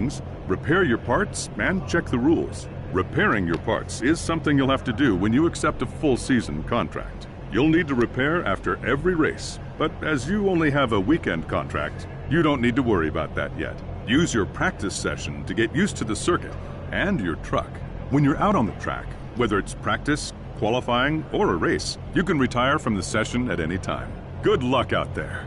things, repair your parts, and check the rules. Repairing your parts is something you'll have to do when you accept a full season contract. You'll need to repair after every race, but as you only have a weekend contract, you don't need to worry about that yet. Use your practice session to get used to the circuit and your truck. When you're out on the track, whether it's practice, qualifying, or a race, you can retire from the session at any time. Good luck out there.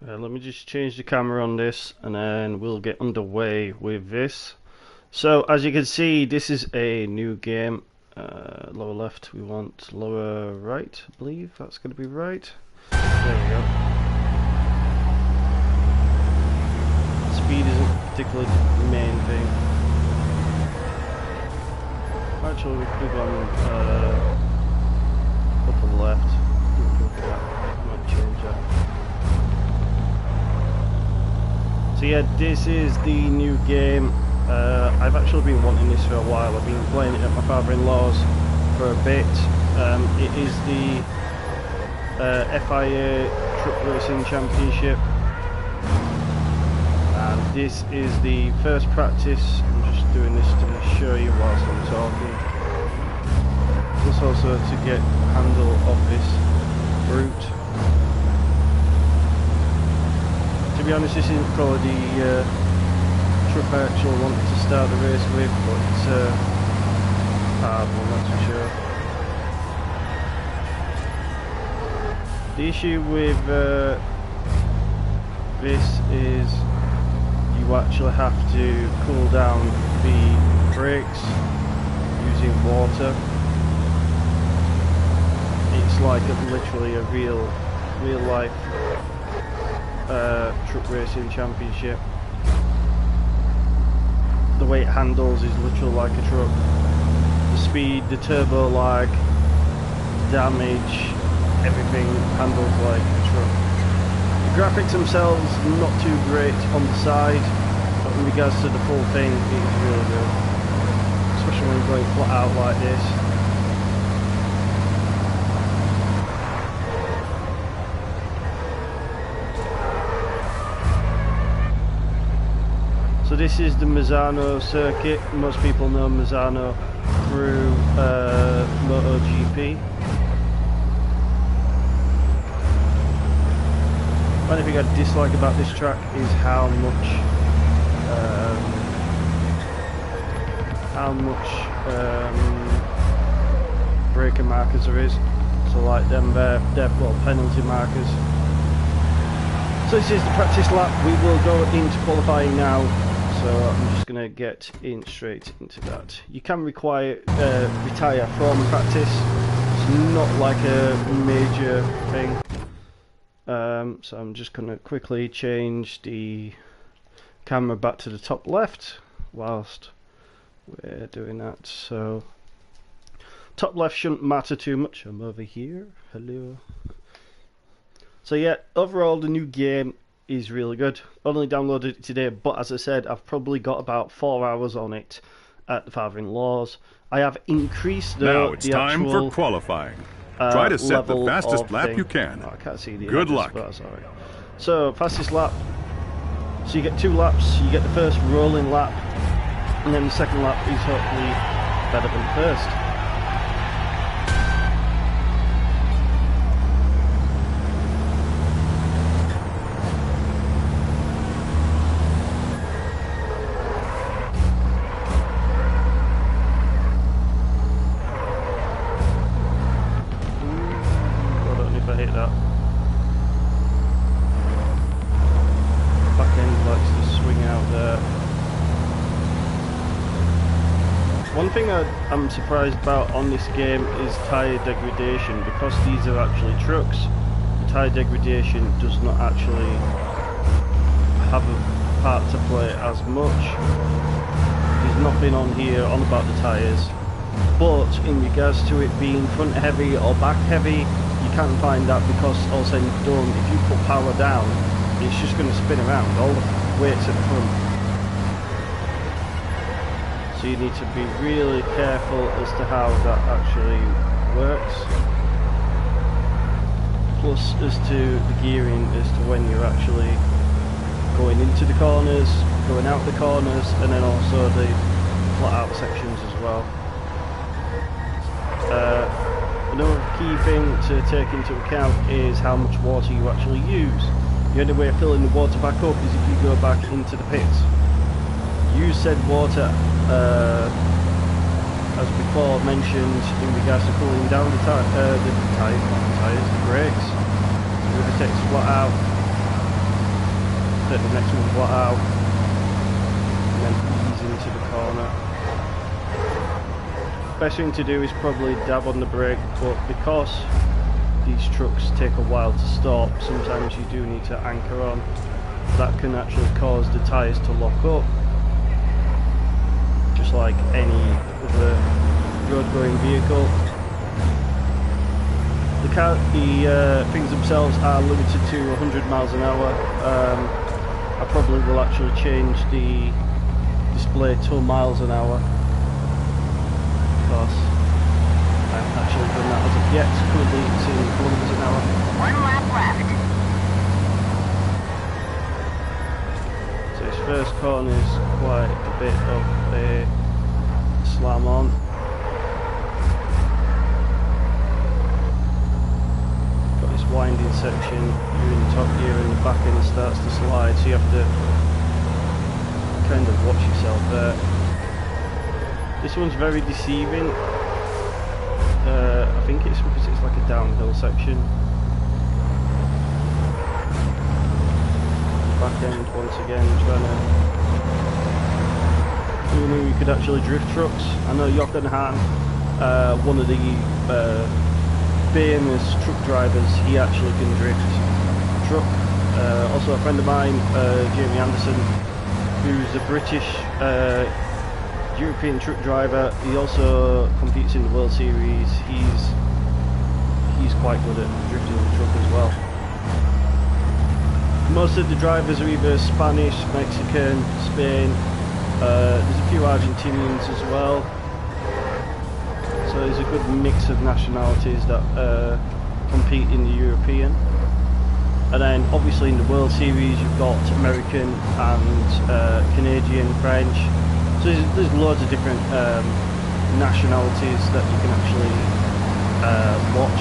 Let me just change the camera on this and then we'll get underway with this. So as you can see, this is a new game. Lower left, we want lower right, I believe that's going to be right. There we go. Speed isn't particularly the main thing. Actually we could have gone up on the left. I might change that. So yeah, this is the new game. I've actually been wanting this for a while. I've been playing it at my father-in-law's for a bit. It is the FIA Truck Racing Championship, and this is the first practice. I'm just doing this to show you whilst I'm talking. Plus also to get handle of this route. To be honest, this isn't probably the truck I actually wanted to start the race with, but it's hard one, that's for sure. The issue with this is you actually have to cool down the brakes using water. It's like literally a real life truck racing championship. The way it handles is literally like a truck. The speed, the turbo lag, damage, everything handles like a truck. The graphics themselves not too great on the side, but in regards to the full thing, it is really good. Especially when you're going flat out like this. So this is the Misano circuit. Most people know Misano through MotoGP. One thing I dislike about this track is how much braking markers there is. So like them, they're well, penalty markers. So this is the practice lap. We will go into qualifying now. So I'm just going to get in straight into that. You can retire from practice. It's not like a major thing. So I'm just going to quickly change the camera back to the top left whilst we're doing that. So top left shouldn't matter too much. I'm over here. Hello. So yeah, overall the new game is really good. Only downloaded it today, but as I said, I've probably got about 4 hours on it at the father-in-law's. I have increased now it's time for qualifying. Try to set the fastest lap you can. Oh, I can't see the good luck. That's all right. So fastest lap. So you get 2 laps. You get the first rolling lap, and then the second lap is hopefully better than the first. One thing I'm surprised about on this game is tyre degradation. Because these are actually trucks, the tyre degradation does not actually have a part to play as much. There's nothing on here on about the tyres, but in regards to it being front heavy or back heavy, you can't find that, because all of a sudden if you put power down, it's just going to spin around. All the weight's at the front. So you need to be really careful as to how that actually works. Plus as to the gearing, as to when you're actually going into the corners, going out the corners, and then also the flat out sections as well. Another key thing to take into account is how much water you actually use. The only way of filling the water back up is if you go back into the pits. Use said water, as before mentioned, in regards to cooling down the brakes. If it takes flat out, take the next one flat out, and then ease into the corner. Best thing to do is probably dab on the brake, but because these trucks take a while to stop, sometimes you do need to anchor on. That can actually cause the tyres to lock up, just like any other road-going vehicle. The things themselves are limited to 100 miles an hour. I probably will actually change the display to miles an hour, because I haven't actually done that as of yet. Currently it's in kilometers an hour. 1 lap left. So this first corner is quite a bit of a slam on. Got this winding section, you're in the top gear and the back end starts to slide, so you have to kind of watch yourself there. This one's very deceiving. I think it's because it's like a downhill section. Back end once again, trying to... Who knew you could actually drift trucks? I know Jochen Hahn, one of the famous truck drivers, he actually can drift a truck. Also a friend of mine, Jamie Anderson, who's a British European truck driver. He also competes in the World Series. He's quite good at drifting the truck as well. Most of the drivers are either Spanish, Mexican, Spain. There's a few Argentinians as well. So there's a good mix of nationalities that compete in the European. And then obviously in the World Series you've got American and Canadian, French. So there's loads of different nationalities that you can actually watch.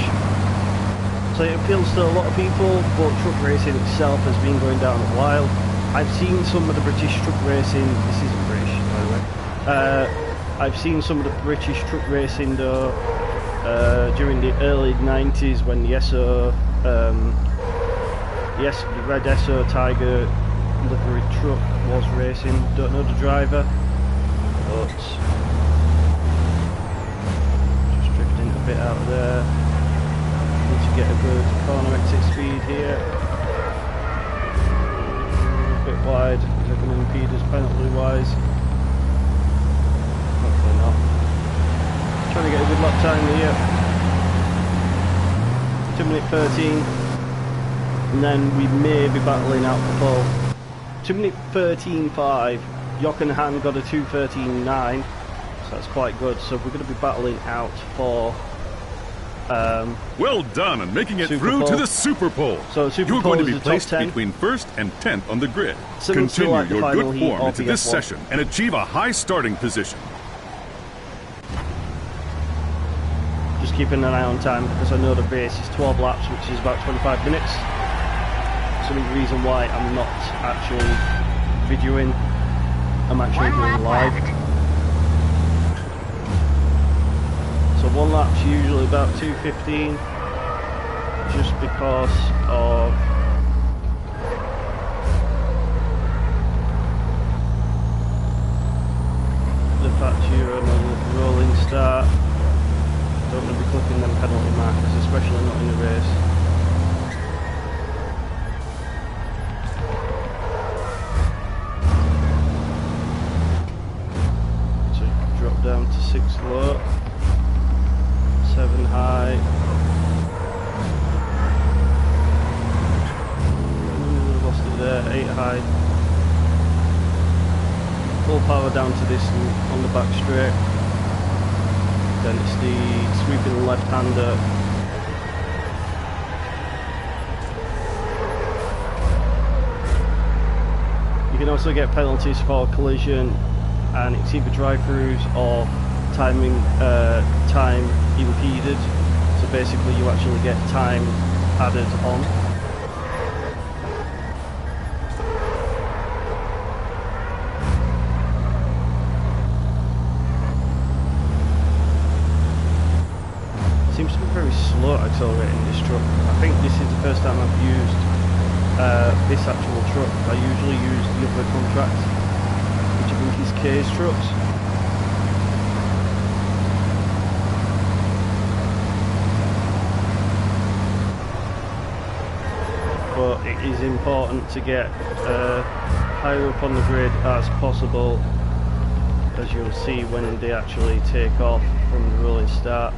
So it appeals to a lot of people, but truck racing itself has been going down a while. I've seen some of the British truck racing. This isn't British, by the way. I've seen some of the British truck racing though during the early 90s when the the red Esso Tiger livery truck was racing. Don't know the driver, but just drifting a bit out of there. Need to get a good corner exit speed here. A bit wide. Is that going to impede us penalty wise? Hopefully not. Trying to get a good lap time here. 2 minute 13. And then we may be battling out for pole. 2 minute 13.5. Jochen Hahn got a 2:13.9, so that's quite good. So we're going to be battling out for. Well done on making it Super through Pole. to the Super Pole. So Super You're Pole going to is be the placed top 10. between 1st and 10th on the grid. Similar to Continue like the your final good heat form of into the this F1. session and achieve a high starting position. Just keeping an eye on time because I know the race is 12 laps, which is about 25 minutes. So the reason why I'm not actually videoing, I'm actually 1 lap doing live. left. So 1 lap's usually about 2:15, just because of the fact you're on a rolling start. Don't want to be clicking them penalty markers, especially not in a race. So drop down to 6 low, 7 high. Lost it there, 8 high. full power down to this on the back straight. Then it's the sweeping left-hander. You can also get penalties for collision, and it's either drive-throughs or time impeded. So basically you actually get time added on. Seems to be very slow accelerating this truck. I think this is the first time I've used this actual truck. I usually use the other contract, which I think is K's trucks. But it is important to get higher up on the grid as possible, as you'll see when they actually take off from the rolling start.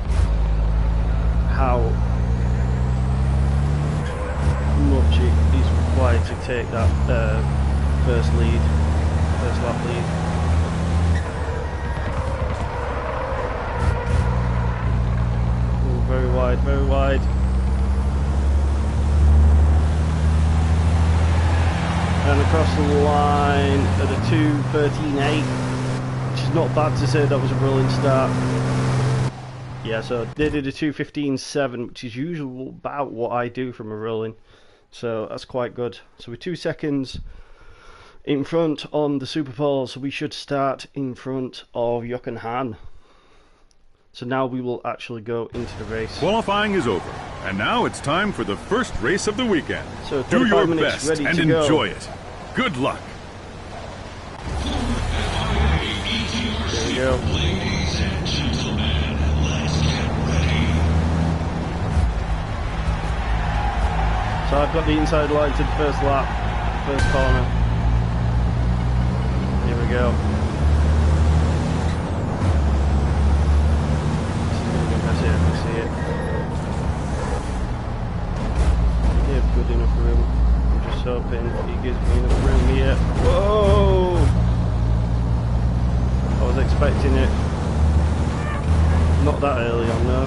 How much it is required to take that first lap lead. Ooh, very wide, very wide. And across the line at a 2:13.8, which is not bad to say that was a rolling start. Yeah, so they did a 2:15.7, which is usually about what I do from a rolling, so that's quite good. So we're 2 seconds in front on the Super Pole, so we should start in front of Jochen Hahn. So now we will actually go into the race. Qualifying is over, and now it's time for the first race of the weekend. So do your minutes best ready and to enjoy go. it. Good luck. There we go. Ladies and gentlemen, let's get ready. So I've got the inside line to the first lap, first corner. Here we go. This is going to be messy, I can see it. You have good enough room. I'm just hoping he gives me enough room here. Whoa! I was expecting it. Not that early on, no.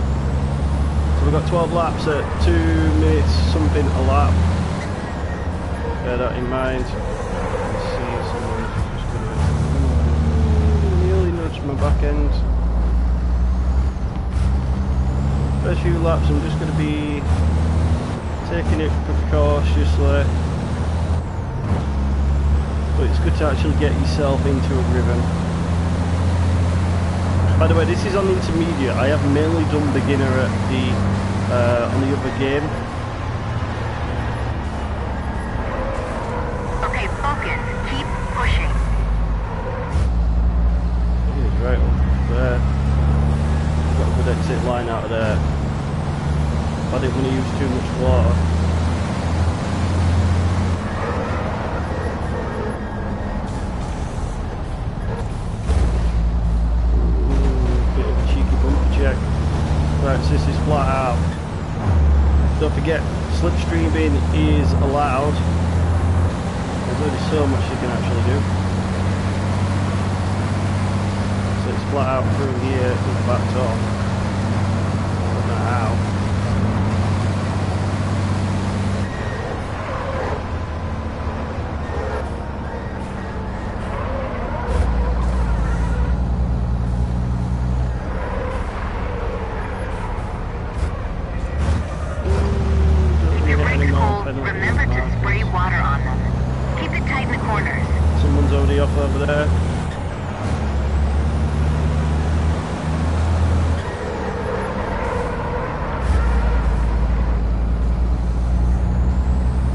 So we've got 12 laps at 2 minutes something a lap. Bear that in mind. I see someone just gonna nearly nudge my back end. First few laps I'm just gonna be taking it cautiously. But it's good to actually get yourself into a rhythm. By the way, this is on intermediate. I have mainly done beginner at the on the other game. Okay, focus. Keep pushing. He's right up there. Got a good exit line out of there. I didn't want to use too much water. Right, so this is flat out. Don't forget, slipstreaming is allowed. There's only so much you can actually do. So it's flat out through here to the back top. I don't know how. Remember to spray water on them. Keep it tight in the corners. Someone's already off over there.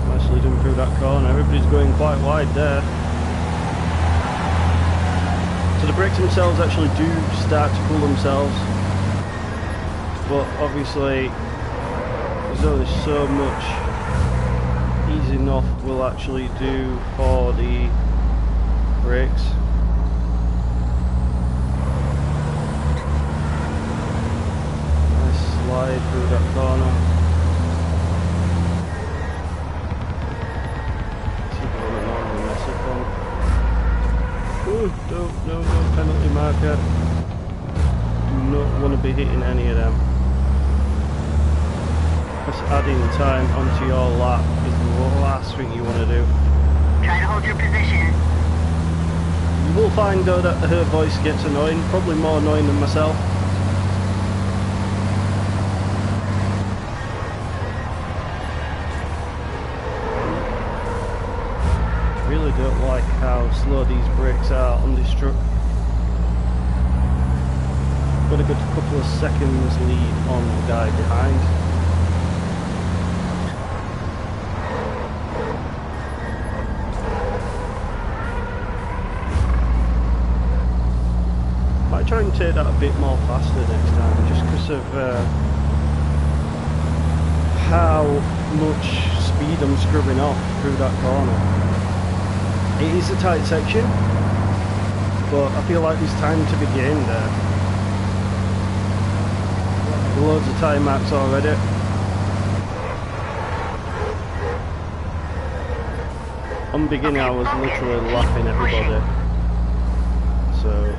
Nicely done through that corner. Everybody's going quite wide there. So the brakes themselves actually do start to cool themselves. But obviously there's only so much easing off will actually do for the brakes. Nice slide through that corner. See if I want to mess up on. Ooh, penalty marker. Do not want to be hitting any of them. Just adding time onto your lap is the last thing you want to do. Try to hold your position. You will find though that her voice gets annoying, probably more annoying than myself. Really don't like how slow these brakes are on this truck. Got a good couple of seconds lead on the guy behind. Might try and take that a bit more faster next time, just because of how much speed I'm scrubbing off through that corner. It is a tight section, but I feel like there's time to be gained there. Loads of time marks already. On beginning I was literally lapping everybody. So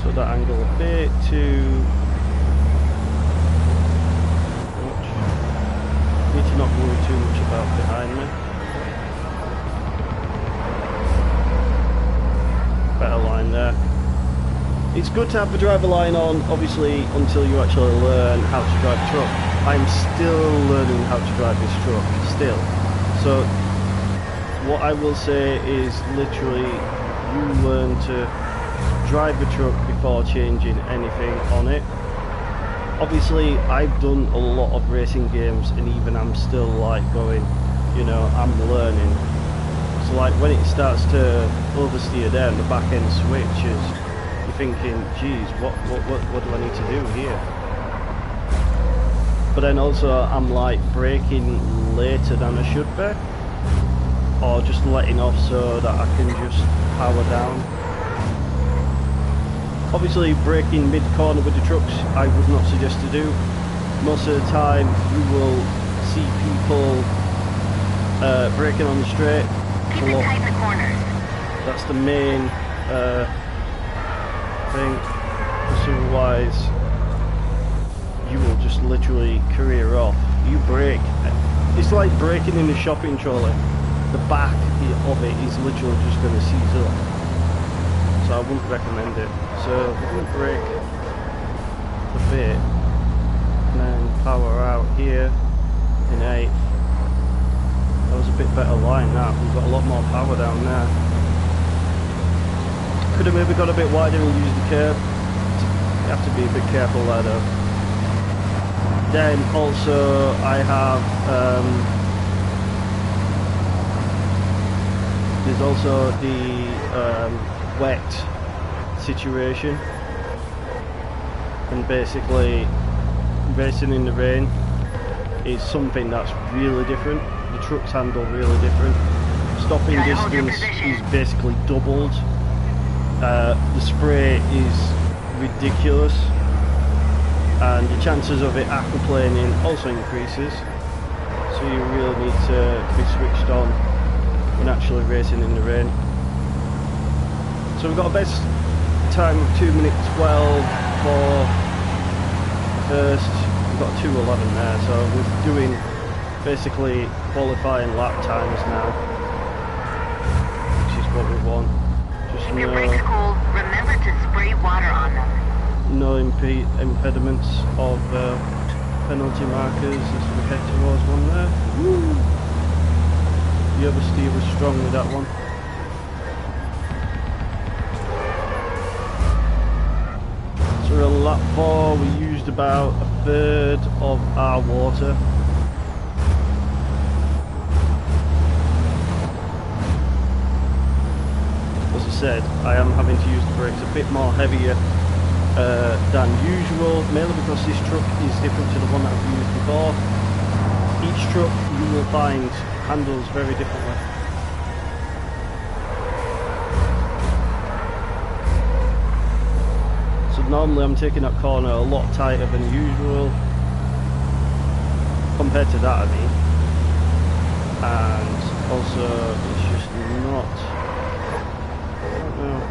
took that angle a bit too need to not worry too much about behind me. Better line there. It's good to have the driver line on, obviously, until you actually learn how to drive a truck. I'm still learning how to drive this truck, still. So, what I will say is literally, you learn to drive the truck before changing anything on it. Obviously, I've done a lot of racing games, and even I'm still like going, you know, I'm learning. So like when it starts to oversteer down the back end switches, you're thinking, geez, what do I need to do here? But then also I'm like braking later than I should be, or just letting off so that I can just power down. Obviously braking mid-corner with the trucks I would not suggest to do. Most of the time you will see people braking on the straight. Keep it tight in the corners. That's the main thing, because otherwise you will just literally career off. You brake, it's like braking in a shopping trolley. The back of it is literally just going to seize up. So I wouldn't recommend it. So we're going to brake a bit and then power out here in 8th. That was a bit better line that. We've got a lot more power down there. Could have maybe got a bit wider and used the curb. You have to be a bit careful there though. Then also I have there's also the wet situation, and basically racing in the rain is something that's really different. The trucks handle really different. Stopping distance is basically doubled. The spray is ridiculous, and the chances of it aquaplaning also increases, so you really need to be switched on when actually racing in the rain. So we've got a best time of 2 minutes 12 for first. We've got 2:11 there, so we're doing basically qualifying lap times now, which is what we want. Just Keep your brakes cool. Remember to spray water on them. No impediments of penalty markers as we head towards one there. Woo! The oversteer was strong with that one. So we're on lap 4, we used about 1/3 of our water. As I said, I am having to use the brakes a bit more heavier than usual, mainly because this truck is different to the one that I've used before. Each truck you will find handles very differently. So normally I'm taking that corner a lot tighter than usual, compared to that I mean, and so it's just not. I don't know.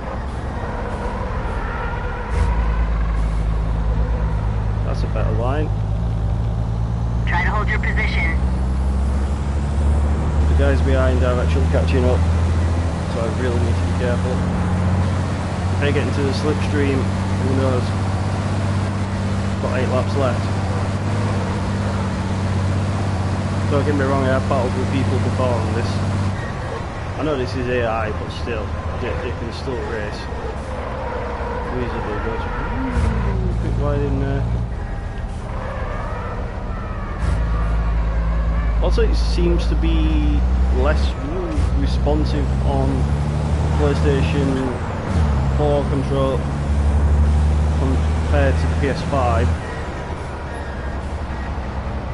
That's a better line. Try to hold your position. The guys behind are actually catching up, so I really need to be careful. If they get into the slipstream, who knows? Got 8 laps left. Don't get me wrong, I have battled with people before on this. I know this is AI, but still, it can still race. Reasonably good. Ooh, a bit wide in there. Also, it seems to be less responsive on PlayStation 4 control compared to the PS5.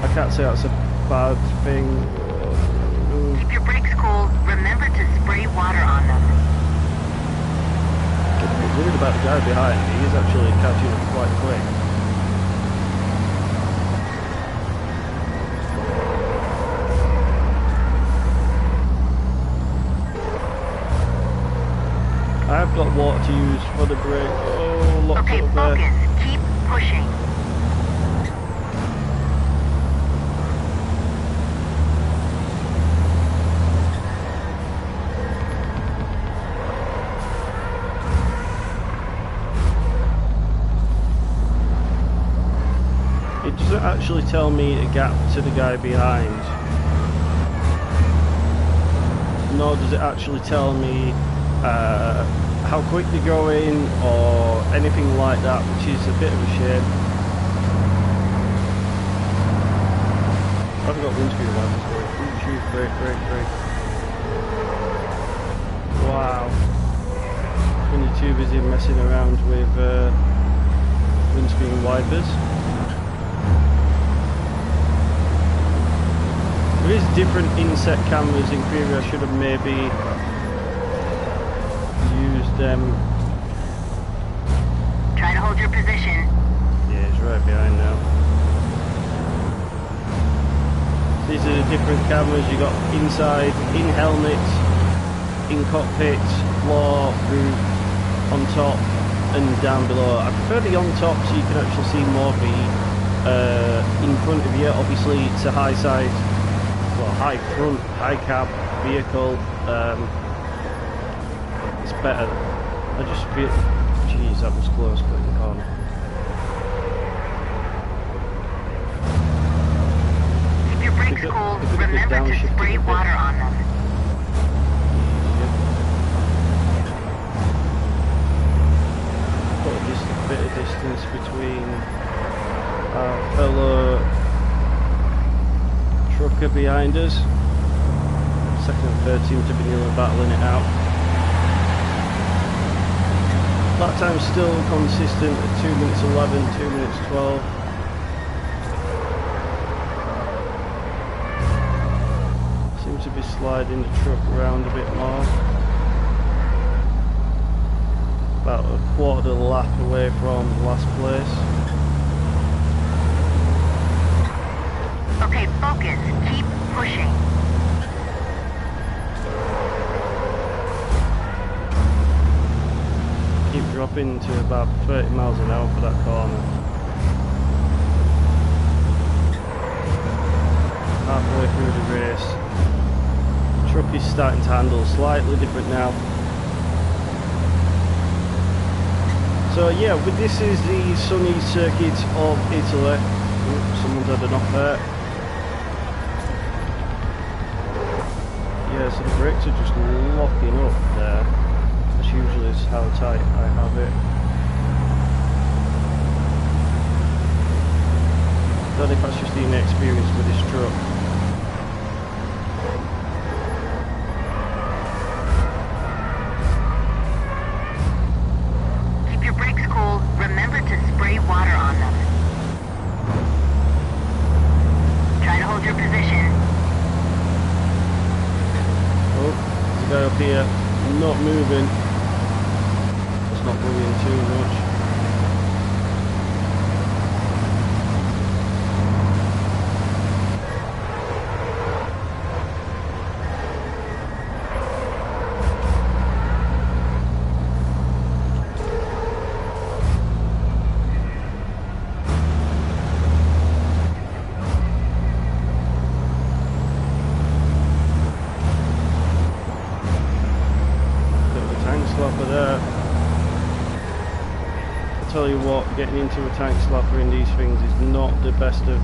I can't say that's a bad thing. Keep your brakes cool. Remember to spray water on them. I'm a bit worried about the guy behind me. He's actually catching up quite quick. I've got water to use for the brake. Oh, lots Okay, up there. focus. Keep pushing. It doesn't actually tell me a gap to the guy behind. Nor does it actually tell me how quick they're going or anything like that, which is a bit of a shame. I've got windscreen wipers going. Shoot, brake. Wow. When you're too busy messing around with windscreen wipers. There is different inset cameras. In theory, I should have maybe used them. Try to hold your position. Yeah, it's right behind now. These are the different cameras. You got inside, in helmet, in cockpit, floor, roof, on top, and down below. I prefer the on top so you can actually see more of the in front of you. Obviously, it's a high side. Well, high front, high cab vehicle. It's better. I just feel. Jeez, that was close, but in the corner. Keep your brakes cool. Remember to spray water on them. Got just a bit of distance between our fellow trucker behind us. Second and third seem to be nearly battling it out. That time's still consistent at 2 minutes 11, 2 minutes 12. Seems to be sliding the truck around a bit more. About a quarter of a lap away from last place. Okay, focus. Keep pushing. Keep dropping to about 30 miles an hour for that corner. Halfway through the race. The truck is starting to handle slightly different now. So yeah, this is the sunny circuit of Italy. Oops, someone's had an off there. Yeah, so the brakes are just locking up there. That's usually how tight I have it. I don't know if that's just the inexperience with this truck. Keep your brakes cool. Remember to spray water on them. Try to hold your position. Oh, there's a guy up here not moving. It's not moving too much. slapper there. I tell you what, getting into a tank slapper in these things is not the best of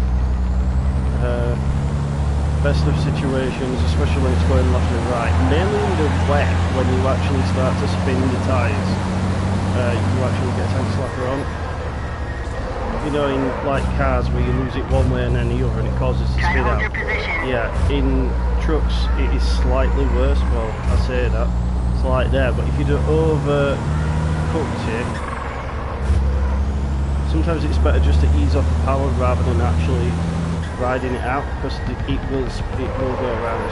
situations, especially when it's going left and right. Mainly in the wet, when you actually start to spin the tyres, you actually get a tank slapper on. You know, in like cars where you lose it one way and then the other and it causes to spin out. Yeah, in trucks it is slightly worse. Well, I say that, it's like there, but if you do overcooked it, sometimes it's better just to ease off the power rather than actually riding it out, because it will go around.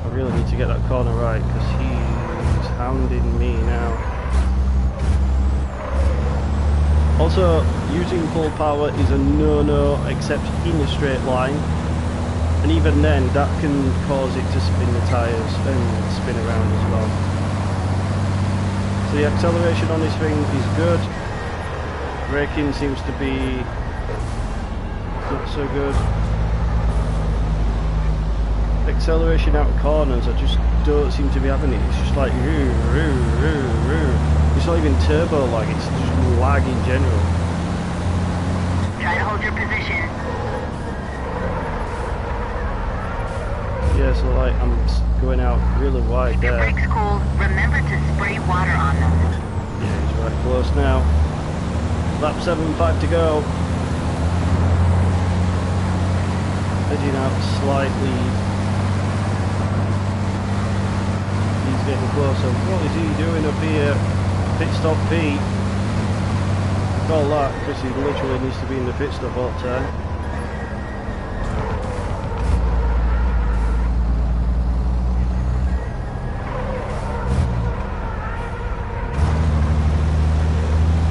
I really need to get that corner right because he's hounding me now. Also, using full power is a no-no except in a straight line, and even then that can cause it to spin the tyres and spin around as well. So the acceleration on this thing is good. Braking seems to be not so good. Acceleration out of corners, I just don't seem to be having it. It's just like roo, roo, roo, roo. It's not even turbo lag, it's just lag in general. Try to hold your position. Yeah, so like I'm going out really wide Keep your there. brakes cool. Remember to spray water on them. Yeah, he's right close now. Lap 7.5 to go. Edging out slightly. He's getting closer. What is he doing up here? Pit stop P. Call that, because he literally needs to be in the pit stop all the time.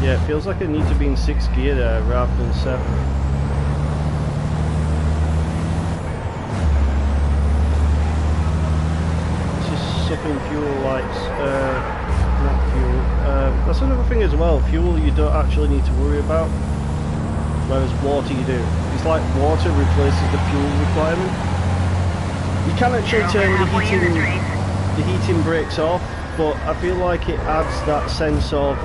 Yeah, it feels like I need to be in 6th gear there rather than 7. It's just sucking fuel lights, not fuel. That's another thing as well, fuel you don't actually need to worry about, whereas water you do. It's like water replaces the fuel requirement. You can actually turn the heating brakes off, but I feel like it adds that sense of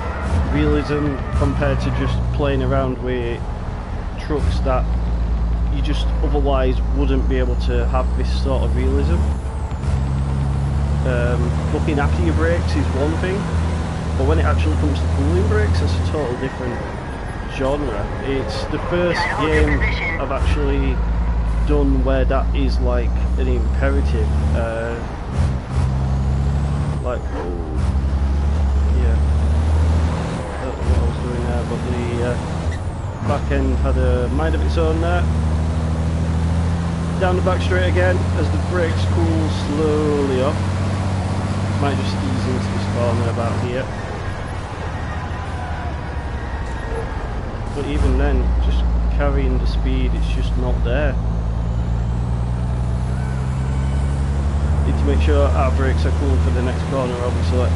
realism compared to just playing around with trucks that you just otherwise wouldn't be able to have this sort of realism. Looking after your brakes is one thing, but when it actually comes to pulling brakes, it's a total different genre. It's the first game I've actually done where that is like an imperative. Like, yeah. What I was doing there, but the back end had a mind of its own there. Down the back straight again as the brakes cool slowly off. Might just ease into this corner about here. But even then, just carrying the speed, it's just not there. Need to make sure our brakes are cool for the next corner, obviously.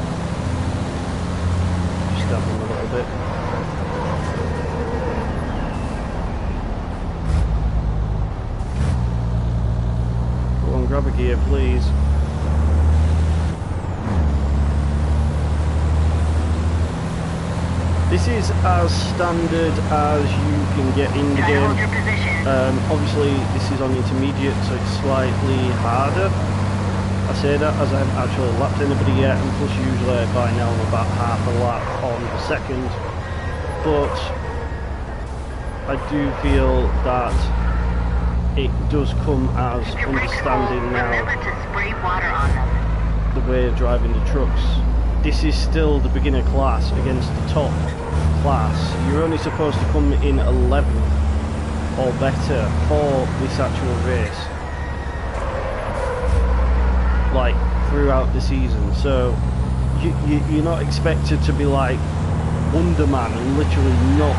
Just stab them a little bit. Go on, grab a gear, please. This is as standard as you can get in the game. Obviously this is on intermediate, so it's slightly harder. I say that as I haven't actually lapped anybody yet, and plus usually by now I'm about half a lap on the second. But I do feel that it does come as understanding now the way of driving the trucks. This is still the beginner class against the top class. You're only supposed to come in 11th or better for this actual race, like throughout the season. So you're not expected to be like Wonder Man and literally knock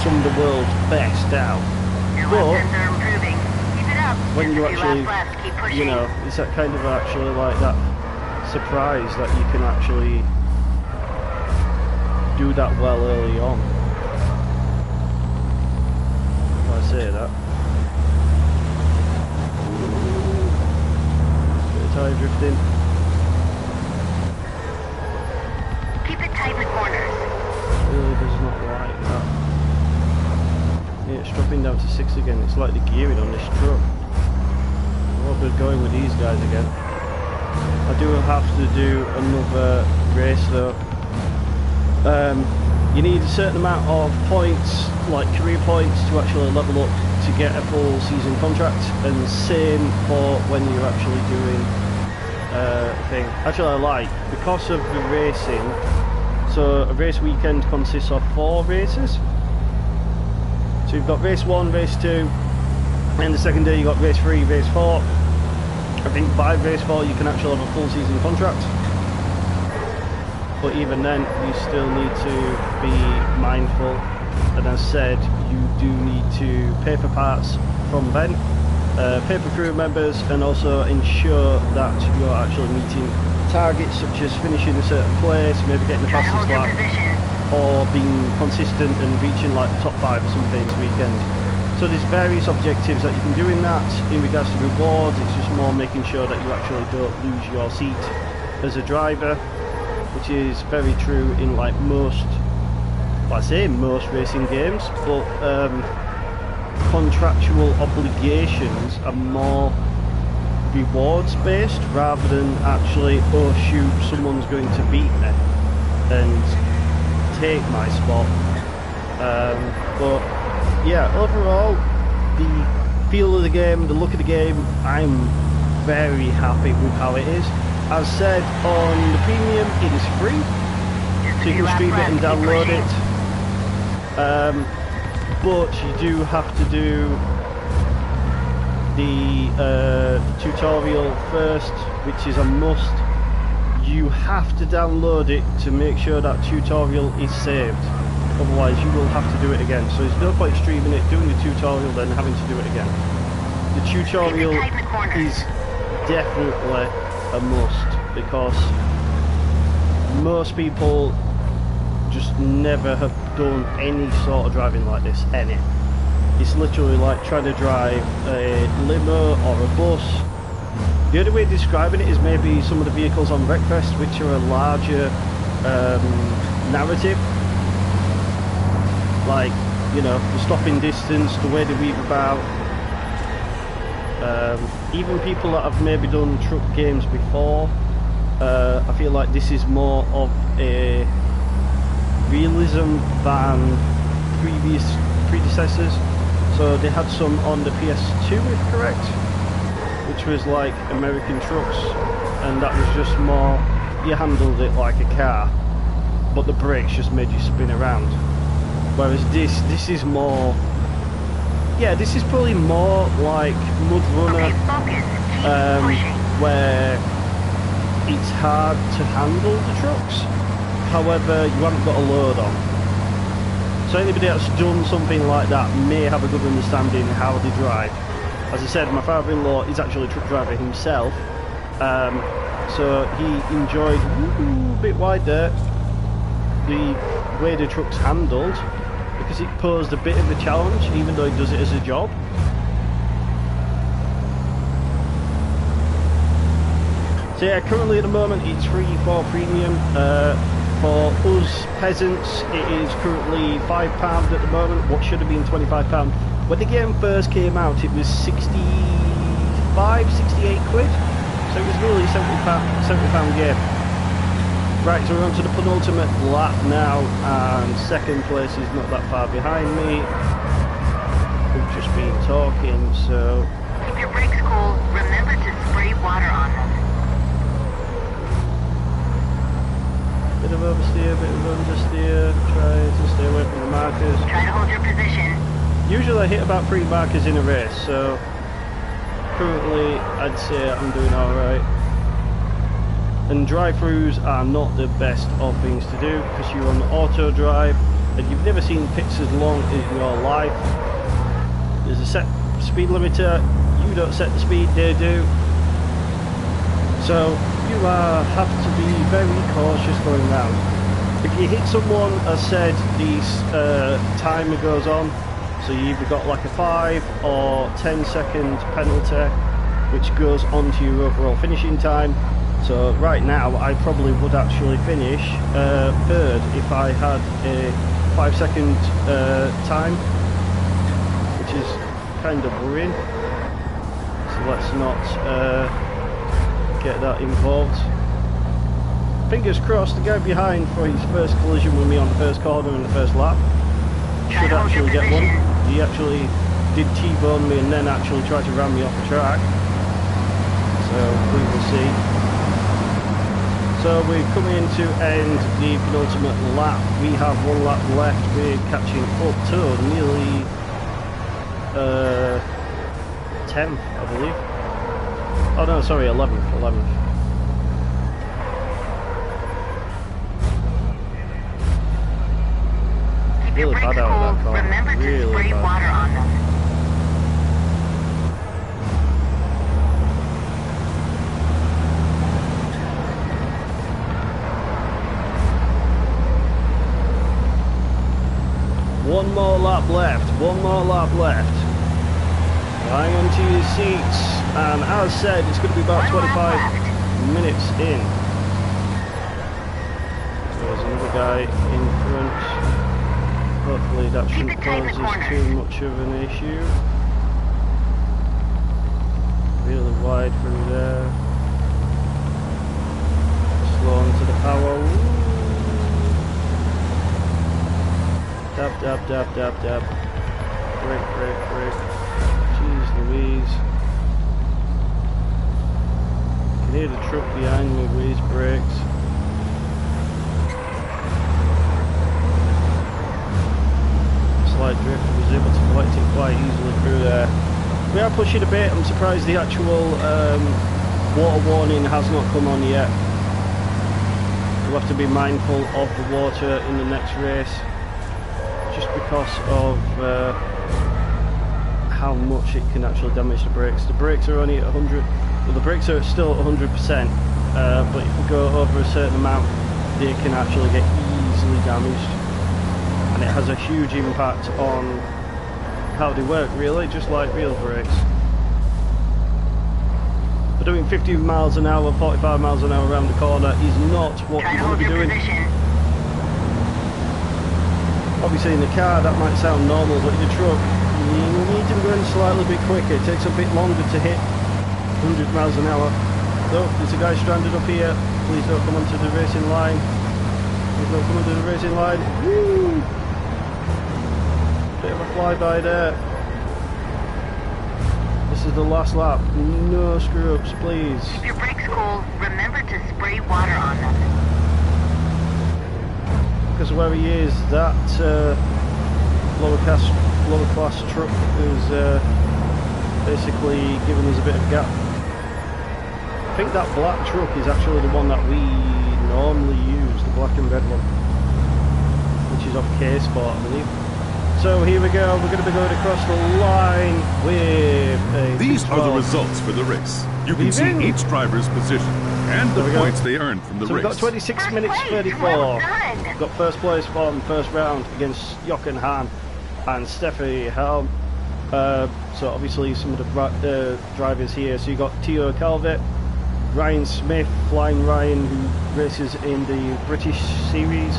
some of the world's best out. But when you actually, you know, it's that kind of actually like that surprise that you can actually do that well early on. If I say that. Bit of tyre drifting. Keep it tight in the corners. Really does not like that. Yeah, it's dropping down to 6 again. It's like the gearing on this truck. What we're going with these guys again. I do have to do another race though. You need a certain amount of points, like career points, to actually level up to get a full season contract, and same for when you're actually doing thing. Actually, I like, because of the racing, so a race weekend consists of 4 races. So you've got race 1, race 2, and the second day you've got race 3, race 4. I think by race 4 you can actually have a full season contract. But even then, you still need to be mindful, and as said, you do need to pay for parts from Ben, pay for crew members, and also ensure that you're actually meeting targets such as finishing a certain place, maybe getting the fastest lap, or being consistent and reaching like the top 5 or something this weekend. So there's various objectives that you can do in that. In regards to rewards, it's just more making sure that you actually don't lose your seat as a driver, which is very true in like most, well, I say most racing games, but contractual obligations are more rewards based rather than actually, oh shoot, someone's going to beat me and take my spot. But yeah, overall, the feel of the game, the look of the game, I'm very happy with how it is. As said, on the premium it is free, so you can stream it and download it, but you do have to do the tutorial first, which is a must. You have to download it to make sure that tutorial is saved, otherwise you will have to do it again. So there's no point streaming it, doing the tutorial, then having to do it again. The tutorial is definitely a must, because most people just never have done any sort of driving like this, any. It's literally like trying to drive a limo or a bus. The only way of describing it is maybe some of the vehicles on Wreckfest, which are a larger narrative, like, you know, the stopping distance, the way they weave about. Even people that have maybe done truck games before, I feel like this is more of a realism than previous predecessors. So they had some on the PS2, if correct, which was like American trucks, and that was just more, you handled it like a car, but the brakes just made you spin around. Whereas this is more, yeah, this is probably more like Mud Runner, where it's hard to handle the trucks, however you haven't got a load on. So anybody that's done something like that may have a good understanding how they drive. As I said, my father-in-law is actually a truck driver himself, so he enjoyed, a bit wide there, the way the truck's handled, because it posed a bit of a challenge, even though he does it as a job. So yeah, currently at the moment it's free for premium. For us peasants, it is currently £5 at the moment, what should have been £25. When the game first came out, it was 68 quid, so it was really £70 game. Right, so we're on to the penultimate lap now, and second place is not that far behind me. We've just been talking, so... Keep your brakes cool. Remember to spray water on them. Bit of oversteer, bit of understeer, try to stay away from the markers. Try to hold your position. Usually I hit about 3 markers in a race, so currently I'd say I'm doing alright. And drive-throughs are not the best of things to do, because you're on auto drive and you've never seen pits as long as your life. There's a set speed limiter, you don't set the speed, they do. So you have to be very cautious going round. If you hit someone, as said, the timer goes on, so you either got like a 5 or 10 second penalty, which goes onto your overall finishing time. So right now I probably would actually finish third if I had a 5-second time, which is kind of worrying. So let's not get that involved. Fingers crossed, the guy behind for his first collision with me on the first corner in the first lap should actually get one. He actually did T-bone me and then actually tried to ram me off the track. So we will see. So we're coming to end the penultimate lap. We have 1 lap left. We're catching up to nearly 10th, I believe. Oh no, sorry, 11th. Really bad out of that car. Remember to spray water on them. One more lap left. Hang on to your seats, and as said, it's going to be about 25 minutes in. There's another guy in front. Hopefully that shouldn't cause us too much of an issue. Really wide through there. Slow onto the power. Dab. Brake. Jeez Louise. Can hear the truck behind me with his brakes. Slight drift, was able to collect it quite easily through there. We are pushing a bit. I'm surprised the actual water warning has not come on yet. We'll have to be mindful of the water in the next race, just because of how much it can actually damage the brakes. The brakes are only at 100. Well, the brakes are still at 100%, but if we go over a certain amount, they can actually get easily damaged. And it has a huge impact on how they work, really, just like real brakes. But doing 50 miles an hour, 45 miles an hour around the corner is not what you want to be doing. Obviously in the car that might sound normal, but in the truck you need to be going slightly bit quicker. It takes a bit longer to hit 100 miles an hour. So there's a guy stranded up here. Please don't come onto the racing line. Please don't come onto the racing line. Woo! Bit of a flyby there. This is the last lap. No screw ups, please. Keep your brakes cool. Remember to spray water on them. Because where he is, that lower class truck is basically giving us a bit of gap. I think that black truck is actually the one that we normally use, the black and red one, which is off K-Sport, I believe. So here we go, we're going to be going across the line with a These are the results for the race. You can see each driver's position and the points they earned from the race. We've got 26 minutes 34. Got first place from first round against Jochen Hahn and Steffi Helm. So obviously some of the drivers here. So you got Theo Calvet, Ryan Smith, Flying Ryan, who races in the British Series,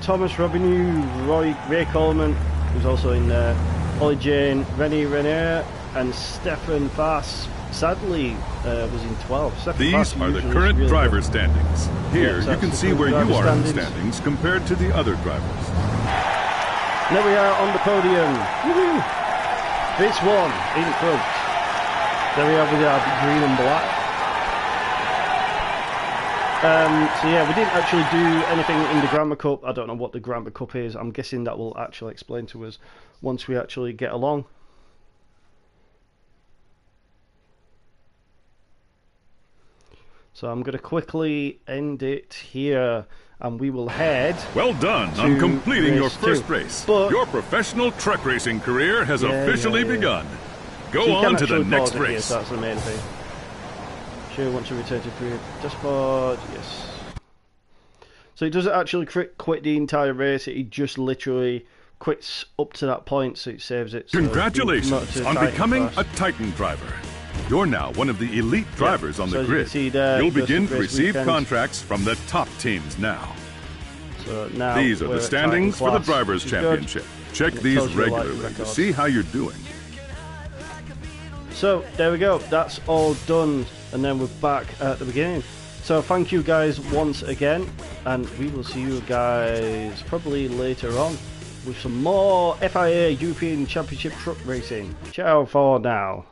Thomas Robinu, Ray Coleman, who's also in there, Ollie Jane, Rennie Renier, and Stefan Fass. Sadly, was in 12. These are the current driver standings. Here, you can see where you are in the standings compared to the other drivers. There we are on the podium. Woohoo! This one in front. There we are with our green and black. So yeah, we didn't actually do anything in the Grandma Cup. I don't know what the Grandma Cup is. I'm guessing that will actually explain to us once we actually get along. So I'm going to quickly end it here, and we will head. Well done on completing your first 2. race. But your professional truck racing career has officially begun. Go on to the next race. Yes, that's the main thing. Sure, once you return to career dashboard, yes. So it doesn't actually quit the entire race. It just literally quits up to that point, so it saves it. So congratulations on becoming a Titan driver. You're now one of the elite drivers on so the as you can grid. see there, You'll just begin to race receive weekend. contracts from the top teams now. So now These are we're the at standings Titan for the class, Drivers' which is good. Championship. Check And it these tells you, like, the regularly to records. see how you're doing. So there we go, that's all done, and then we're back at the beginning. So thank you guys once again, and we will see you guys probably later on with some more FIA European Championship truck racing. Ciao for now.